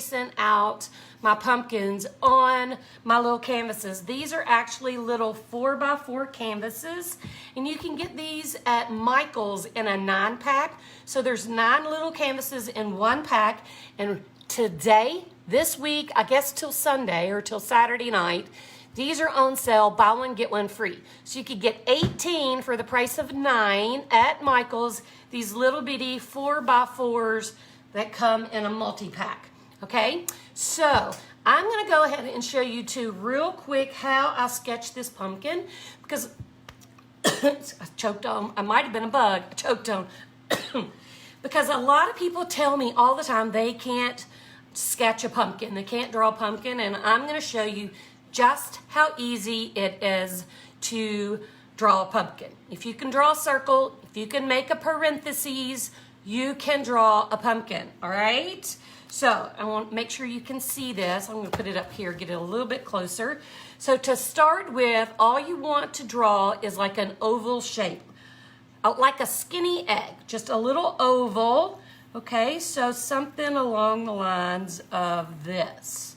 tracing out my pumpkins on my little canvases. These are actually little 4x4 canvases, and you can get these at Michael's in a 9-pack. So there's 9 little canvases in 1 pack, and today, this week, I guess till Sunday or till Saturday night, these are on sale, buy one, get one free. So you could get 18 for the price of 9 at Michael's, these little bitty 4x4s that come in a multi-pack, okay? So I'm gonna go ahead and show you two real quick how I sketch this pumpkin, because I choked on, I might have been a bug, I choked on, because a lot of people tell me all the time they can't sketch a pumpkin, they can't draw a pumpkin, and I'm gonna show you just how easy it is to draw a pumpkin. If you can draw a circle, if you can make a parentheses, you can draw a pumpkin, all right? So I want to make sure you can see this. I'm gonna put it up here, get it a little bit closer. So to start with, all you want to draw is like an oval shape, like a skinny egg, just a little oval, okay? So something along the lines of this,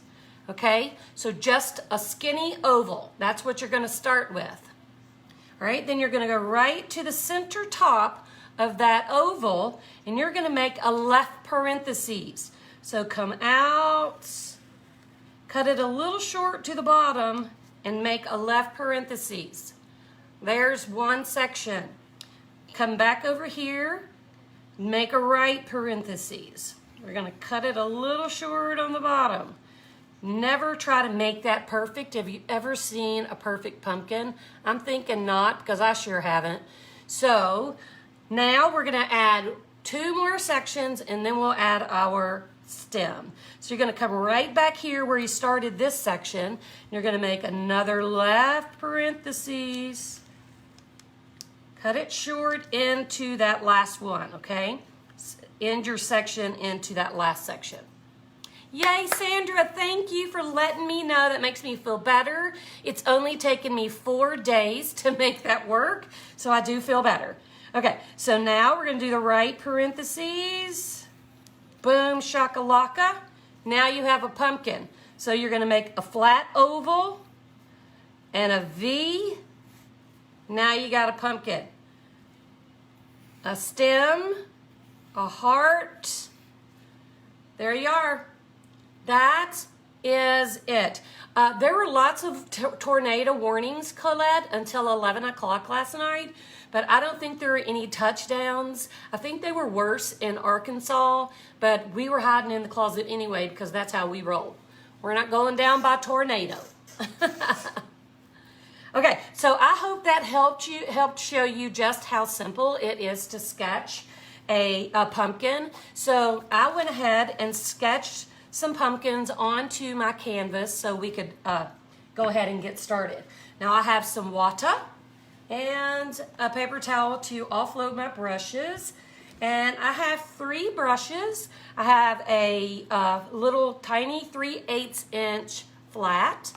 okay? So just a skinny oval, that's what you're gonna start with. All right, then you're gonna go right to the center top of that oval, and you're gonna make a left parentheses. So come out, cut it a little short to the bottom, and make a left parentheses. There's one section. Come back over here, make a right parentheses. We're gonna cut it a little short on the bottom. Never try to make that perfect. Have you ever seen a perfect pumpkin? I'm thinking not, because I sure haven't. So now we're gonna add 2 more sections, and then we'll add our stem. So you're gonna come right back here where you started this section, and you're gonna make another left parentheses, cut it short into that last one, okay? End your section into that last section. Yay, Sandra, thank you for letting me know. That makes me feel better. It's only taken me 4 days to make that work, so I do feel better. Okay, so now we're gonna do the right parentheses. Boom, shakalaka. Now you have a pumpkin. So you're gonna make a flat oval and a V. Now you got a pumpkin. A stem, a heart. There you are. That is it. There were lots of tornado warnings, Colette, until 11 o'clock last night, but I don't think there were any touchdowns. I think they were worse in Arkansas, but we were hiding in the closet anyway because that's how we roll. We're not going down by tornado. Okay, so I hope that helped show you just how simple it is to sketch a pumpkin. So I went ahead and sketched some pumpkins onto my canvas so we could go ahead and get started. Now I have some water and a paper towel to offload my brushes. And I have 3 brushes. I have a little tiny 3/8 inch flat.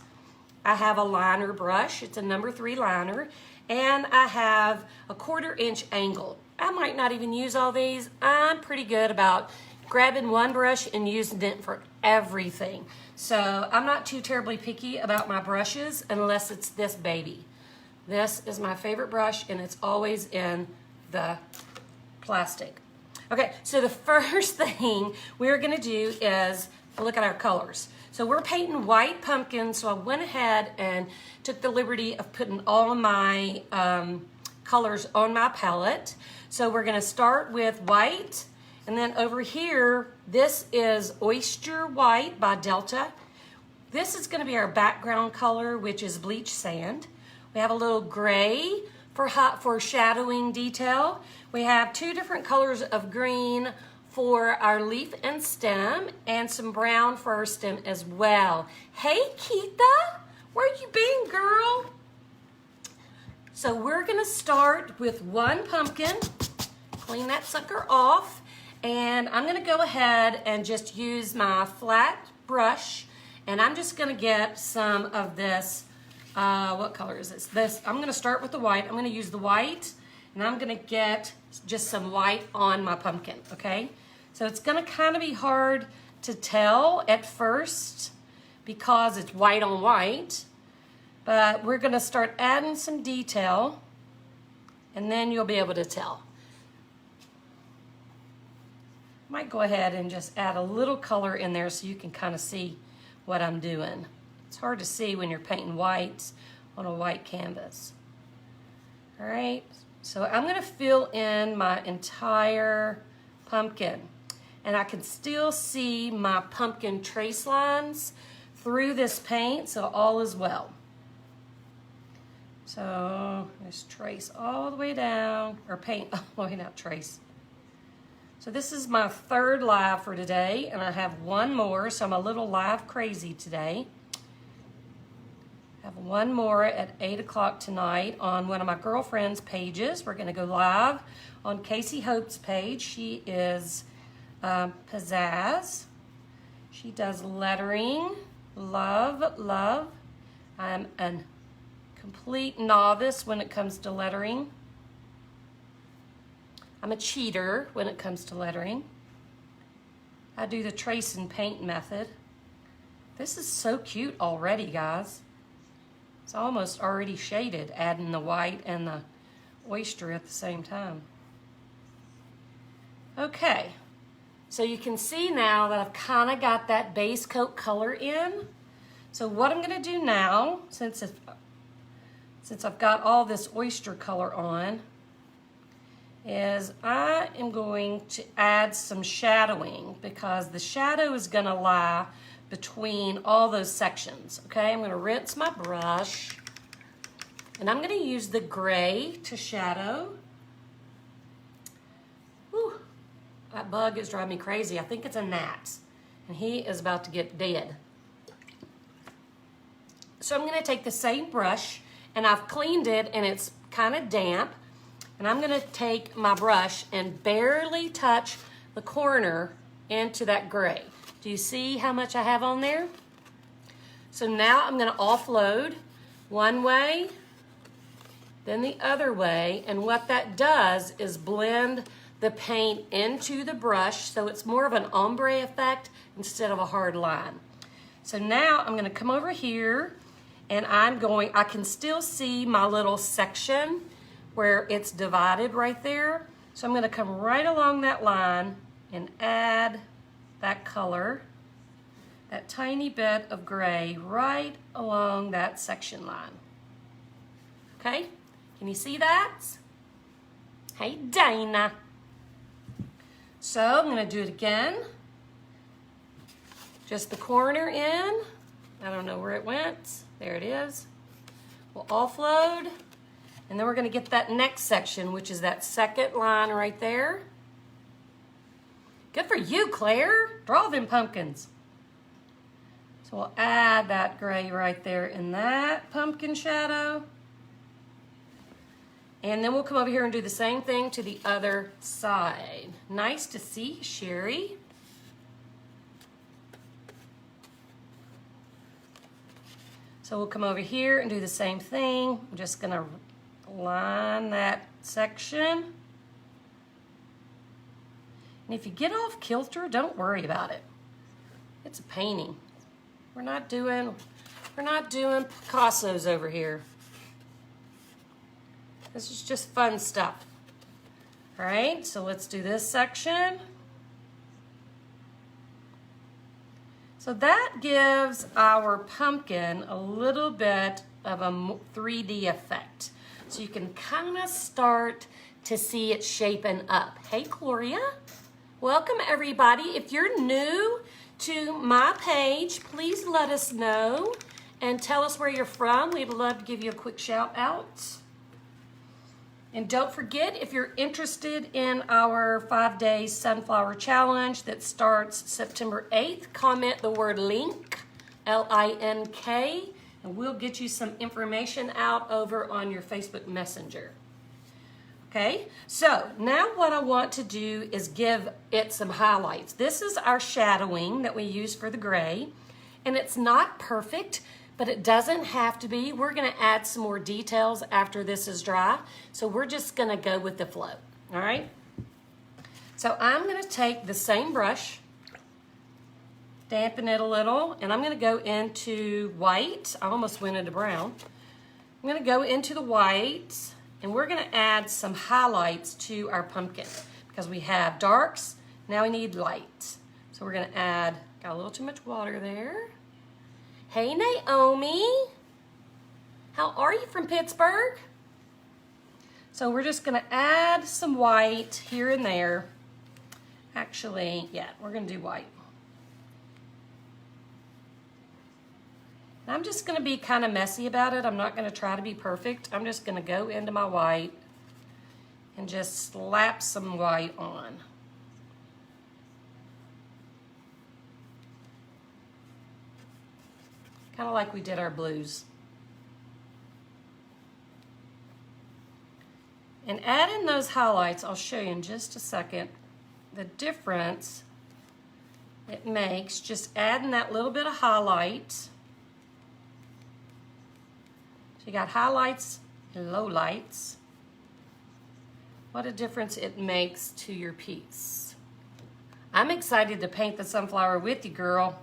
I have a liner brush, it's a number 3 liner. And I have a 1/4 inch angle. I might not even use all these. I'm pretty good about grabbing one brush and using it for everything. So I'm not too terribly picky about my brushes unless it's this baby. This is my favorite brush, and it's always in the plastic. Okay, so the first thing we're gonna do is look at our colors. So we're painting white pumpkins, so I went ahead and took the liberty of putting all of my colors on my palette. So we're gonna start with white. And then over here, this is Oyster White by Delta. This is gonna be our background color, which is bleach sand. We have a little gray for shadowing detail. We have 2 different colors of green for our leaf and stem, and some brown for our stem as well. Hey, Keitha, where you been, girl? So we're gonna start with one pumpkin, clean that sucker off. And I'm gonna go ahead and just use my flat brush, and I'm just gonna get some of this, what color is this? I'm gonna start with the white. I'm gonna use the white, and I'm gonna get just some white on my pumpkin, okay? So it's gonna kind of be hard to tell at first because it's white on white, but we're gonna start adding some detail and then you'll be able to tell. Might go ahead and just add a little color in there so you can kind of see what I'm doing. It's hard to see when you're painting whites on a white canvas. All right, so I'm gonna fill in my entire pumpkin, and I can still see my pumpkin trace lines through this paint, so all is well. So just trace all the way down, or paint all the way down, trace. So this is my third live for today, and I have one more, so I'm a little live crazy today. I have one more at 8 o'clock tonight on one of my girlfriend's pages. We're gonna go live on Casey Hope's page. She is Pizzazz. She does lettering, love, love. I'm a complete novice when it comes to lettering. I'm a cheater when it comes to lettering. I do the trace and paint method. This is so cute already, guys. It's almost already shaded, adding the white and the oyster at the same time. Okay, so you can see now that I've kind of got that base coat color in. So what I'm gonna do now, since I've got all this oyster color on, is I am going to add some shadowing because the shadow is gonna lie between all those sections, okay? I'm gonna rinse my brush and I'm gonna use the gray to shadow. Whew, that bug is driving me crazy. I think it's a gnat and he is about to get dead. So I'm gonna take the same brush and I've cleaned it and it's kind of damp. And I'm gonna take my brush and barely touch the corner into that gray. Do you see how much I have on there? So now I'm gonna offload one way, then the other way, and what that does is blend the paint into the brush so it's more of an ombre effect instead of a hard line. So now I'm gonna come over here and I can still see my little section where it's divided right there. So I'm gonna come right along that line and add that color, that tiny bit of gray right along that section line. Okay, can you see that? Hey, Dana. So I'm gonna do it again. Just the corner in. I don't know where it went. There it is. We'll offload. And then we're gonna get that next section, which is that second line right there. Good for you, Claire. Draw them pumpkins. So we'll add that gray right there in that pumpkin shadow. And then we'll come over here and do the same thing to the other side. Nice to see, Sherry. So we'll come over here and do the same thing. I'm just gonna line that section. And if you get off kilter, don't worry about it. It's a painting. We're not doing Picasso's over here. This is just fun stuff. All right, so let's do this section. So that gives our pumpkin a little bit of a 3D effect. So you can kind of start to see it shaping up. Hey, Gloria. Welcome, everybody. If you're new to my page, please let us know and tell us where you're from. We'd love to give you a quick shout out. And don't forget, if you're interested in our 5-day sunflower challenge that starts September 8th, comment the word link, L-I-N-K, and we'll get you some information out over on your Facebook Messenger. Okay, so now what I want to do is give it some highlights. This is our shadowing that we use for the gray, and it's not perfect, but it doesn't have to be. We're gonna add some more details after this is dry, so we're just gonna go with the flow, all right? So I'm gonna take the same brush, Dampen it a little, and I'm gonna go into white. I almost went into brown. I'm gonna go into the white, and we're gonna add some highlights to our pumpkin because we have darks, now we need light. So we're gonna add, got a little too much water there. Hey Naomi, how are you from Pittsburgh? So we're just gonna add some white here and there. Actually, yeah, we're gonna do white. I'm just gonna be kind of messy about it. I'm not gonna try to be perfect. I'm just gonna go into my white and just slap some white on. Kind of like we did our blues. And add in those highlights, I'll show you in just a second, the difference it makes just adding that little bit of highlight. So you got highlights and lowlights. What a difference it makes to your piece. I'm excited to paint the sunflower with you, girl.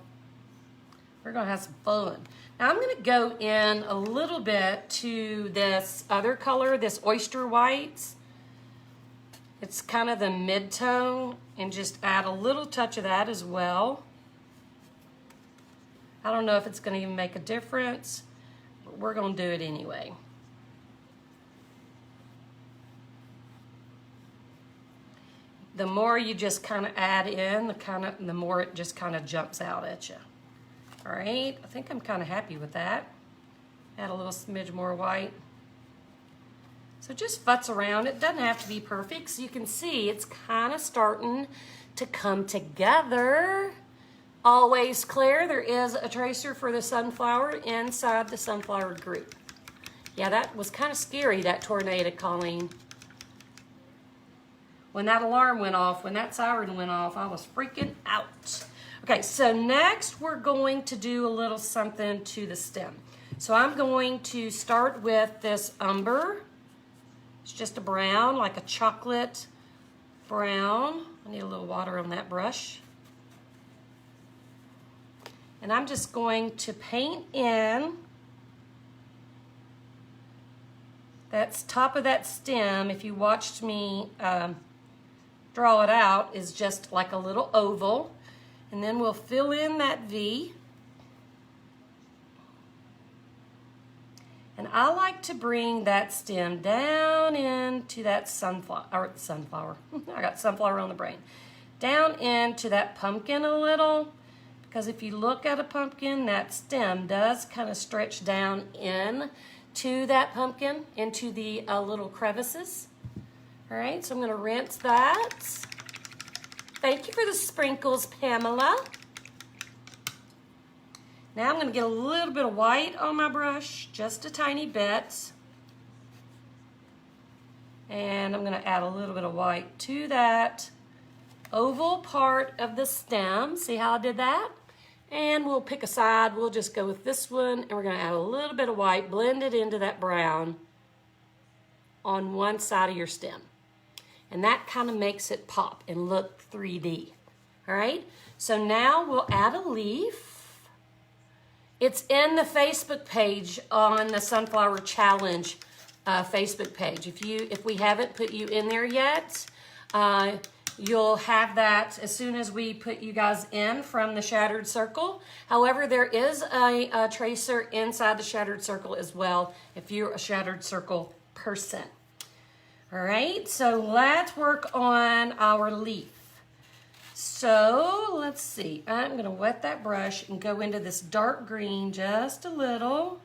We're gonna have some fun. Now I'm gonna go in a little bit to this other color, this oyster white. It's kind of the mid-tone, and just add a little touch of that as well. I don't know if it's gonna even make a difference, but we're gonna do it anyway. The more you just kind of add in, the more it just kind of jumps out at you. All right, I think I'm kind of happy with that. Add a little smidge more white. So just futz around. It doesn't have to be perfect. So you can see it's kind of starting to come together. Always clear, there is a tracer for the sunflower inside the sunflower group. Yeah, that was kind of scary, that tornado, Colleen. When that alarm went off, when that siren went off, I was freaking out. Okay, so next we're going to do a little something to the stem. So I'm going to start with this umber. It's just a brown, like a chocolate brown. I need a little water on that brush. And I'm just going to paint in that's top of that stem. If you watched me draw it out, is just like a little oval. And then we'll fill in that V. And I like to bring that stem down into that sunflower. I got sunflower on the brain. Down into that pumpkin a little, because if you look at a pumpkin, that stem does kind of stretch down in to that pumpkin, into the little crevices. All right, so I'm gonna rinse that. Thank you for the sprinkles, Pamela. Now I'm gonna get a little bit of white on my brush, just a tiny bit. And I'm gonna add a little bit of white to that oval part of the stem. See how I did that? And we'll pick a side. We'll just go with this one, and we're gonna add a little bit of white, blend it into that brown on one side of your stem. And that kind of makes it pop and look 3D. All right, so now we'll add a leaf. It's in the Facebook page on the Sunflower Challenge Facebook page. If we haven't put you in there yet, you'll have that as soon as we put you guys in from the Shattered Circle. However, there is a tracer inside the Shattered Circle as well if you're a Shattered Circle person. All right, so let's work on our leaf. So let's see, I'm gonna wet that brush and go into this dark green just a little.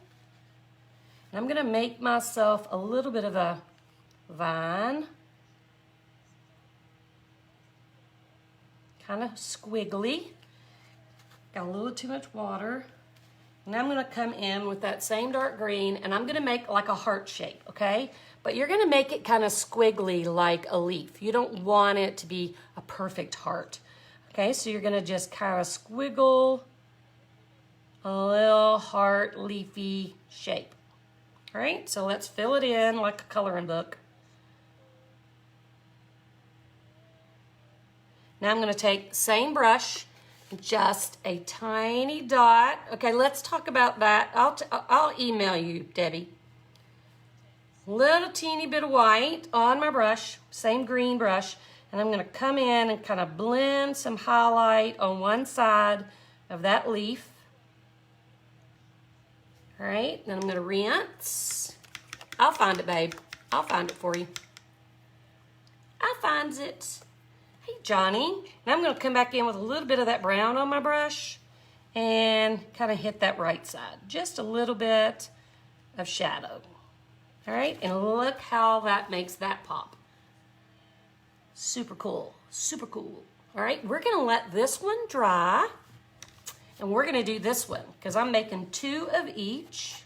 And I'm gonna make myself a little bit of a vine. Kind of squiggly. Got a little too much water. And I'm gonna come in with that same dark green, and I'm gonna make like a heart shape, okay? But you're gonna make it kind of squiggly like a leaf. You don't want it to be a perfect heart. Okay, so you're gonna just kind of squiggle a little heart leafy shape. All right, so let's fill it in like a coloring book. Now I'm gonna take the same brush Just a tiny dot. Okay, let's talk about that. I'll email you, Debbie. Little teeny bit of white on my brush, same green brush, and I'm gonna come in and kind of blend some highlight on one side of that leaf. All right, then I'm gonna rinse. I'll find it, babe. I'll find it for you. I finds it. Hey, Johnny. And I'm gonna come back in with a little bit of that brown on my brush and kind of hit that right side. Just a little bit of shadow. All right, and look how that makes that pop. Super cool, super cool. All right, we're gonna let this one dry and we're gonna do this one because I'm making 2 of each.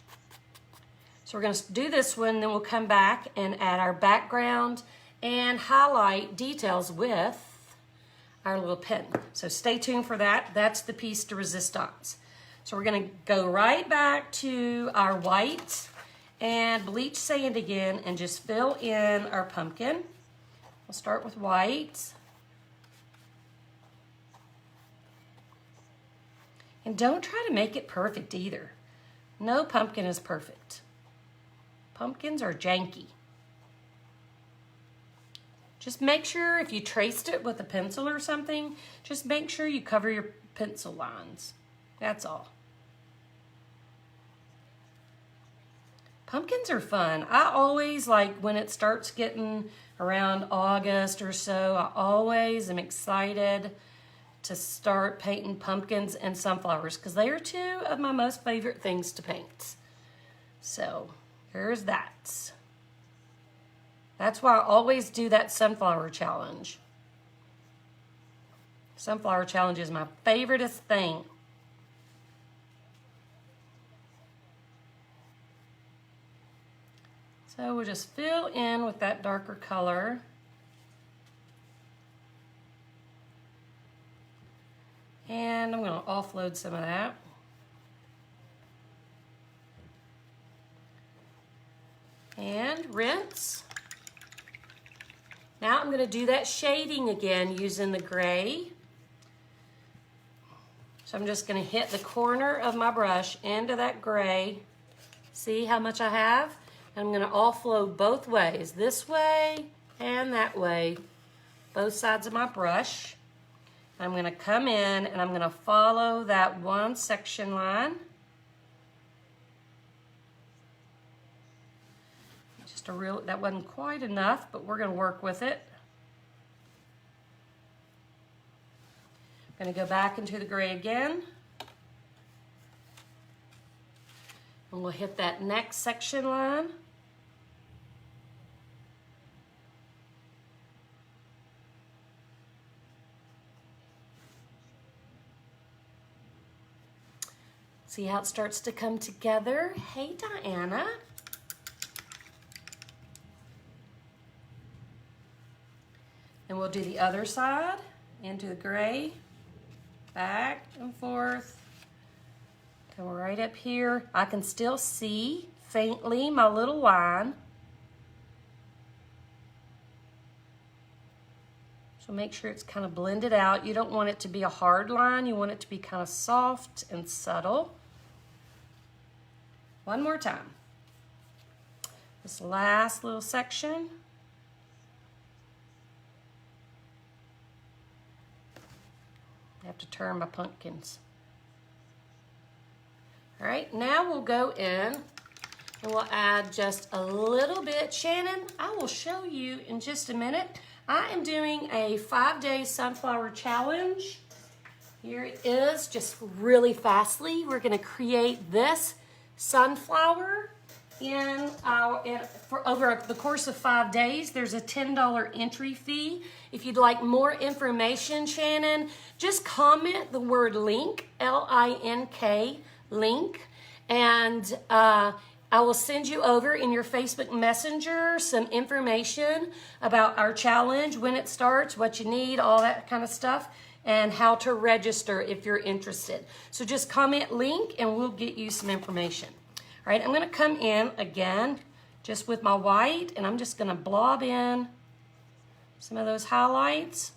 So we're gonna do this one, then we'll come back and add our background and highlight details with our little pen. So stay tuned for that. That's the piece de resistance. So we're gonna go right back to our white and bleach sand again and just fill in our pumpkin. We'll start with white. And don't try to make it perfect either. No pumpkin is perfect. Pumpkins are janky. Just make sure if you traced it with a pencil or something, just make sure you cover your pencil lines. That's all. Pumpkins are fun. I always like when it starts getting around August or so, I always am excited to start painting pumpkins and sunflowers because they are 2 of my most favorite things to paint. So here's that. That's why I always do that sunflower challenge. Sunflower challenge is my favoriteest thing. So we'll just fill in with that darker color. And I'm going to offload some of that. And rinse. Now I'm going to do that shading again using the gray. So I'm just going to hit the corner of my brush into that gray. See how much I have? And I'm going to offload both ways, this way and that way, both sides of my brush. I'm going to come in and I'm going to follow that one section line. That wasn't quite enough, but we're going to work with it. I'm going to go back into the gray again. And we'll hit that next section line. See how it starts to come together? Hey, Diana. And we'll do the other side, into the gray, back and forth. Come right up here. I can still see faintly my little line. So make sure it's kind of blended out. You don't want it to be a hard line. You want it to be kind of soft and subtle. One more time. This last little section. I have to turn my pumpkins. All right, now we'll go in and we'll add just a little bit. Shannon, I will show you in just a minute. I am doing a 5-day sunflower challenge. Here it is, just really fastly. We're gonna create this sunflower for over the course of 5 days. There's a $10 entry fee. If you'd like more information, Shannon, just comment the word link, L-I-N-K, link, and I will send you over in your Facebook Messenger some information about our challenge, when it starts, what you need, all that kind of stuff, and how to register if you're interested. So just comment link and we'll get you some information. All right, I'm going to come in again just with my white, and I'm just going to blob in some of those highlights.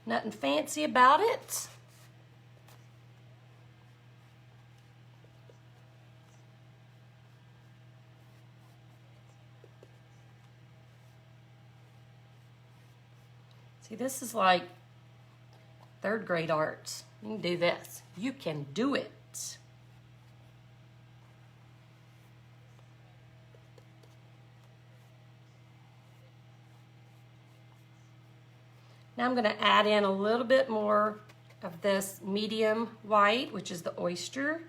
Nothing fancy about it. See, this is like third grade art. You can do this. You can do it. Now I'm going to add in a little bit more of this medium white, which is the oyster,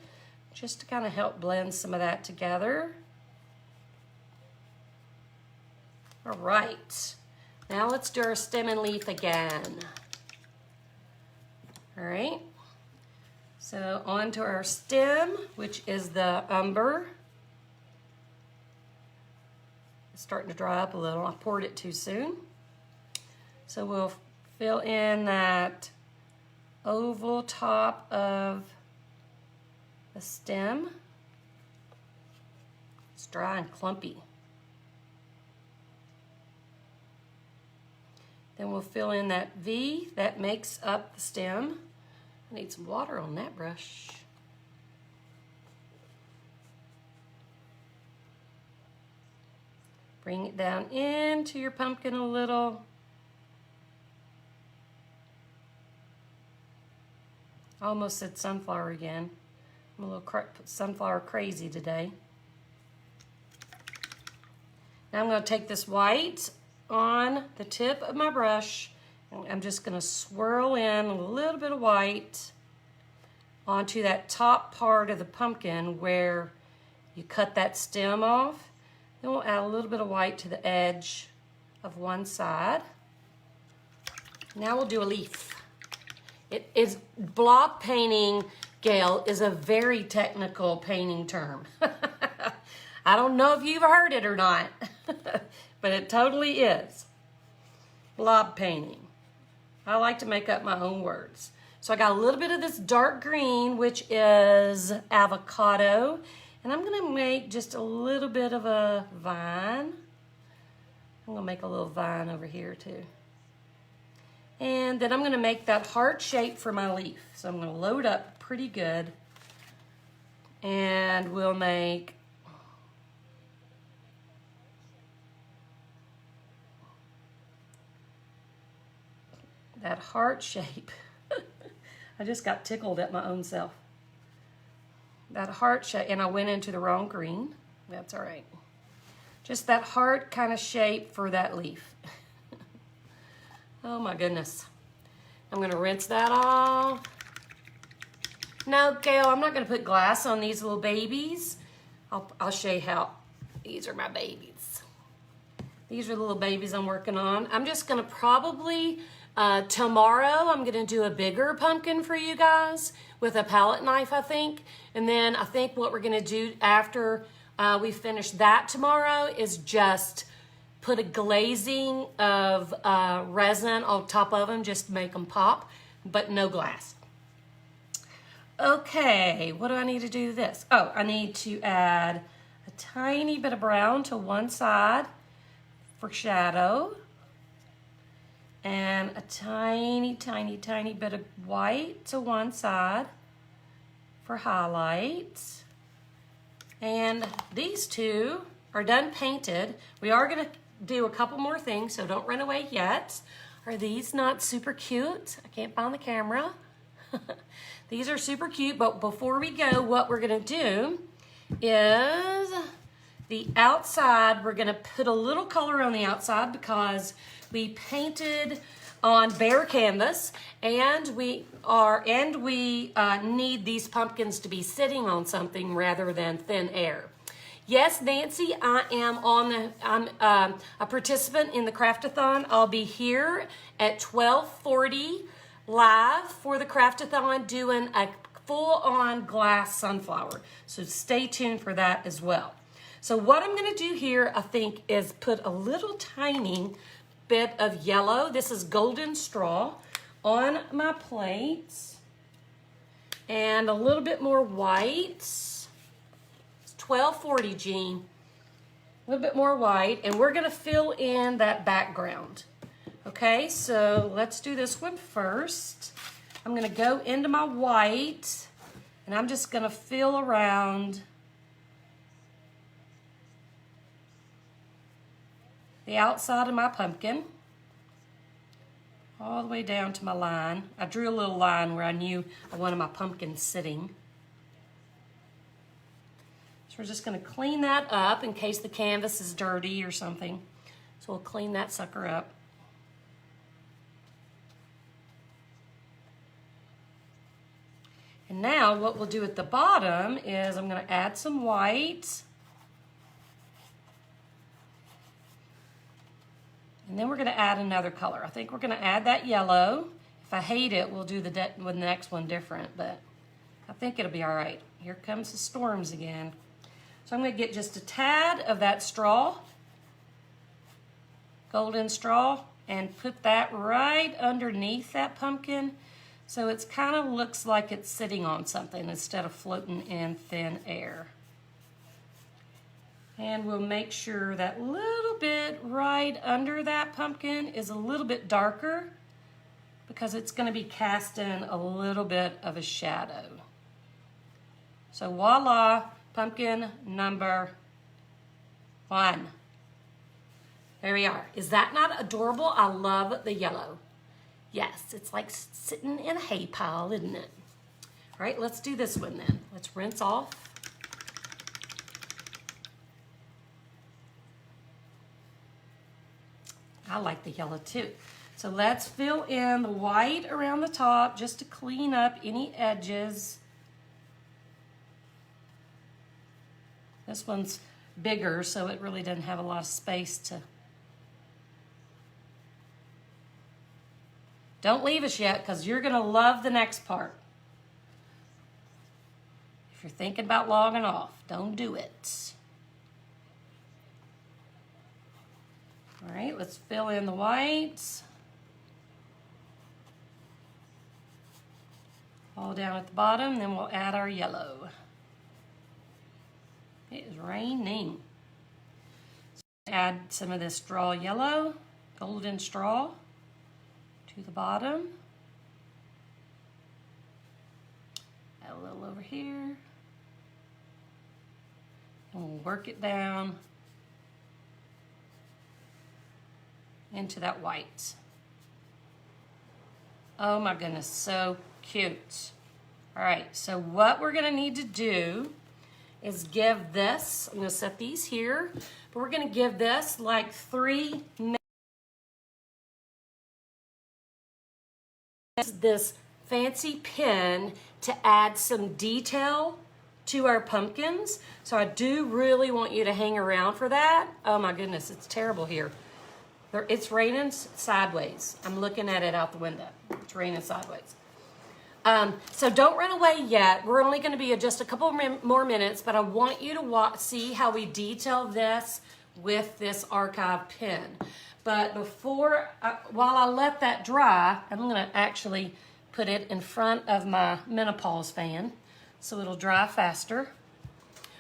just to kind of help blend some of that together. All right, now let's do our stem and leaf again. All right, so on to our stem, which is the umber. It's starting to dry up a little. I poured it too soon. So we'll fill in that oval top of the stem. It's dry and clumpy. Then we'll fill in that V that makes up the stem. I need some water on that brush. Bring it down into your pumpkin a little. I almost said sunflower again. I'm a little sunflower crazy today. Now I'm going to take this white on the tip of my brush, and I'm just going to swirl in a little bit of white onto that top part of the pumpkin where you cut that stem off. Then we'll add a little bit of white to the edge of one side. Now we'll do a leaf. It is block painting, Gail, is a very technical painting term. I don't know if you've heard it or not, but it totally is. Blob painting. I like to make up my own words. So I got a little bit of this dark green, which is avocado, and I'm gonna make just a little bit of a vine. I'm gonna make a little vine over here too. And then I'm going to make that heart shape for my leaf. So I'm going to load up pretty good. And we'll make that heart shape. I just got tickled at my own self. That heart shape, and I went into the wrong green. That's all right. Just that heart kind of shape for that leaf. Oh my goodness. I'm going to rinse that off. No, Gail, I'm not going to put glass on these little babies. I'll show you how. These are my babies. These are the little babies I'm working on. I'm just going to probably, tomorrow, I'm going to do a bigger pumpkin for you guys with a palette knife, I think. And then I think what we're going to do after we finish that tomorrow is just put a glazing of resin on top of them just to make them pop, but no glass. Okay, what do I need to do this? Oh, I need to add a tiny bit of brown to one side for shadow, and a tiny, tiny, tiny bit of white to one side for highlights. And these two are done painted. We are going to do a couple more things, so don't run away yet. Are these not super cute? I can't find the camera. These are super cute, but before we go, what we're gonna do is the outside, we're gonna put a little color on the outside because we painted on bare canvas, and we need these pumpkins to be sitting on something rather than thin air. Yes, Nancy, I'm a participant in the Craftathon. I'll be here at 12:40 live for the Craftathon doing a full-on glass sunflower. So stay tuned for that as well. So what I'm gonna do here, I think, is put a little tiny bit of yellow. This is golden straw on my plates, and a little bit more white. 1240, Jean. A little bit more white, and we're gonna fill in that background. Okay, so let's do this one first. I'm gonna go into my white and I'm just gonna feel around the outside of my pumpkin all the way down to my line. I drew a little line where I knew I wanted my pumpkin sitting. So we're just gonna clean that up in case the canvas is dirty or something. So we'll clean that sucker up. And now what we'll do at the bottom is I'm gonna add some white. And then we're gonna add another color. I think we're gonna add that yellow. If I hate it, we'll do the next one different, but I think it'll be all right. Here comes the storms again. So I'm gonna get just a tad of that straw, golden straw, and put that right underneath that pumpkin so it kind of looks like it's sitting on something instead of floating in thin air. And we'll make sure that little bit right under that pumpkin is a little bit darker because it's going to be casting a little bit of a shadow. So voila, pumpkin number 1. There we are. Is that not adorable? I love the yellow. Yes, it's like sitting in a hay pile, isn't it? All right, let's do this one then. Let's rinse off. I like the yellow too. So let's fill in the white around the top just to clean up any edges. This one's bigger, so it really doesn't have a lot of space to... Don't leave us yet, because you're gonna love the next part. If you're thinking about logging off, don't do it. All right, let's fill in the whites. All down at the bottom, then we'll add our yellow. It is raining. So add some of this straw yellow, golden straw, to the bottom. Add a little over here. And we'll work it down into that white. Oh my goodness, so cute. All right, so what we're gonna need to do is give this, I'm gonna set these here, but we're gonna give this like 3 minutes. This fancy pen to add some detail to our pumpkins. So I do really want you to hang around for that. Oh my goodness, it's terrible here. It's raining sideways. I'm looking at it out the window. It's raining sideways. So don't run away yet. We're only going to be just a couple more minutes, but I want you to see how we detail this with this archive pen. But while I let that dry, I'm going to actually put it in front of my menopause fan so it'll dry faster.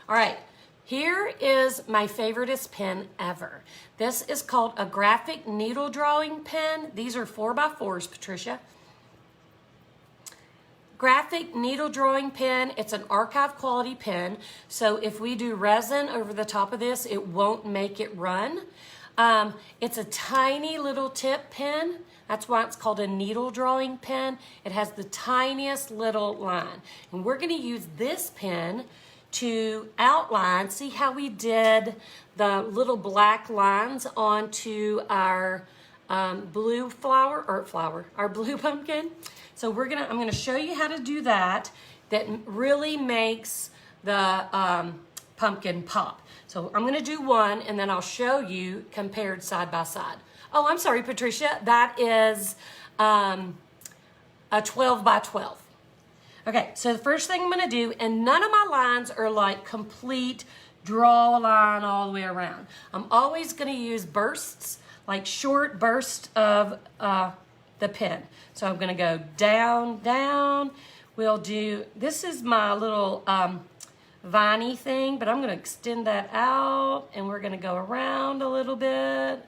All right. Here is my favoriteest pen ever. This is called a graphic needle drawing pen. These are 4x4s, Patricia. Graphic needle drawing pen. It's an archive quality pen. So if we do resin over the top of this, it won't make it run. It's a tiny little tip pen. That's why it's called a needle drawing pen. It has the tiniest little line. And we're going to use this pen to outline. See how we did the little black lines onto our blue our blue pumpkin. So I'm gonna show you how to do that. That really makes the pumpkin pop. So I'm gonna do one and then I'll show you compared side by side. Oh, I'm sorry, Patricia, that is a 12 by 12. Okay, so the first thing I'm gonna do, and none of my lines are like complete draw a line all the way around. I'm always gonna use bursts, like short bursts of the pen. So I'm gonna go down, down. We'll do, this is my little viney thing, but I'm gonna extend that out and we're gonna go around a little bit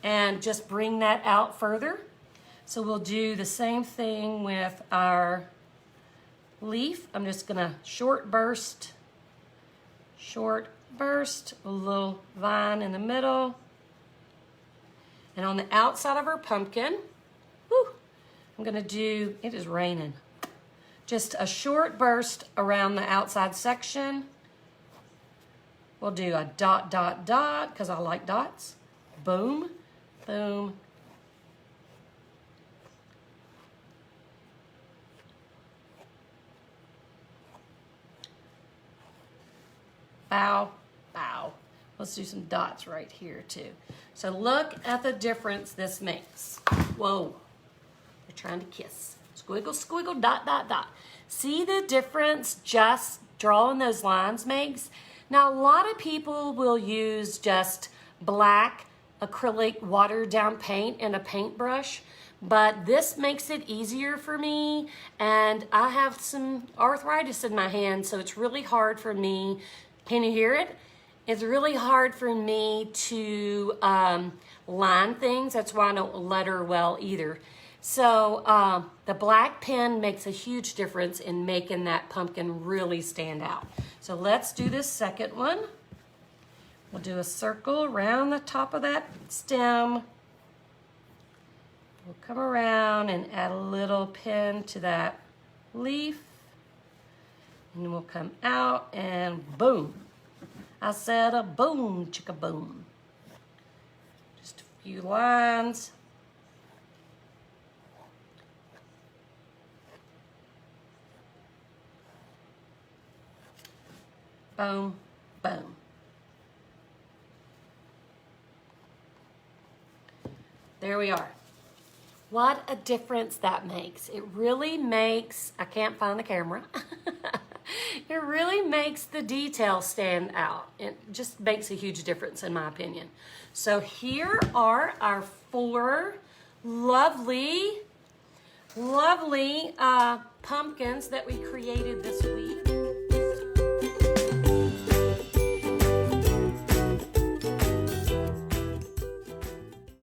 and just bring that out further. So we'll do the same thing with our leaf. I'm just gonna short burst, a little vine in the middle. And on the outside of our pumpkin, I'm gonna do, it is raining, just a short burst around the outside section. We'll do a dot, dot, dot, because I like dots. Boom, boom. Bow, bow. Let's do some dots right here too. So look at the difference this makes. Whoa, they're trying to kiss. Squiggle, squiggle, dot, dot, dot. See the difference just drawing those lines makes? Now, a lot of people will use just black acrylic watered down paint in a paintbrush, but this makes it easier for me, and I have some arthritis in my hand, so it's really hard for me. Can you hear it? It's really hard for me to line things. That's why I don't letter well either. So the black pen makes a huge difference in making that pumpkin really stand out. So let's do this second one. We'll do a circle around the top of that stem. We'll come around and add a little pen to that leaf. And then we'll come out and boom. I said a boom, chicka boom. Just a few lines. Boom, boom. There we are. What a difference that makes. It really makes, I can't find the camera. It really makes the detail stand out. It just makes a huge difference in my opinion. So here are our 4 lovely pumpkins that we created this week.